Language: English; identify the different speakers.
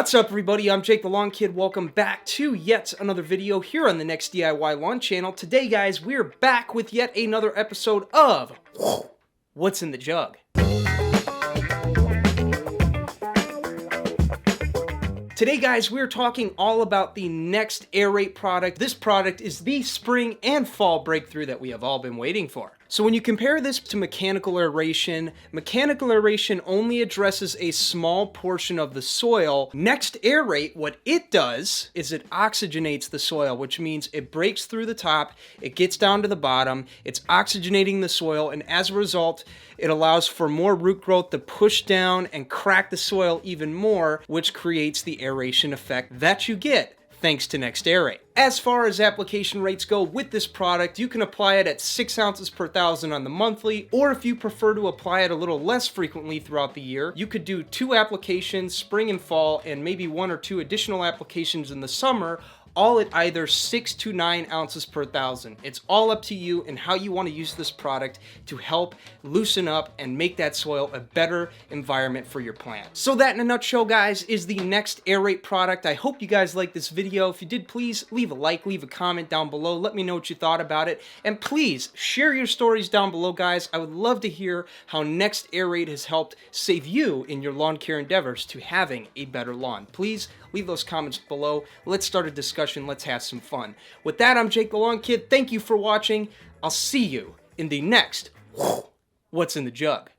Speaker 1: What's up, everybody? I'm Jake the Lawn Kid. Welcome back to yet another video here on the N-Ext DIY Lawn channel. Today, guys, we're back with yet another episode of What's in the Jug. Today, guys, we're talking all about the N-Ext AIR8 product. This product is the spring and fall breakthrough that we have all been waiting for. So when you compare this to mechanical aeration only addresses a small portion of the soil. N-Ext AIR8, what it does is it oxygenates the soil, which means it breaks through the top, it gets down to the bottom, it's oxygenating the soil, and as a result, it allows for more root growth to push down and crack the soil even more, which creates the aeration effect that you get thanks to N-Ext AIR8. As far as application rates go with this product, you can apply it at 6 ounces per thousand on the monthly, or if you prefer to apply it a little less frequently throughout the year, you could do 2 applications, spring and fall, and maybe 1 or 2 additional applications in the summer, all at either 6 to 9 ounces per thousand. It's all up to you and how you want to use this product to help loosen up and make that soil a better environment for your plant. So that in a nutshell, guys, is the N-Ext AIR8 product. I hope you guys liked this video. If you did, please leave a like, leave a comment down below. Let me know what you thought about it. And please share your stories down below, guys. I would love to hear how N-Ext AIR8 has helped save you in your lawn care endeavors to having a better lawn. Please leave those comments below. Let's start a discussion. Let's have some fun. With that, I'm Jake the Lawn Kid. Thank you for watching. I'll see you in the next What's in the Jug.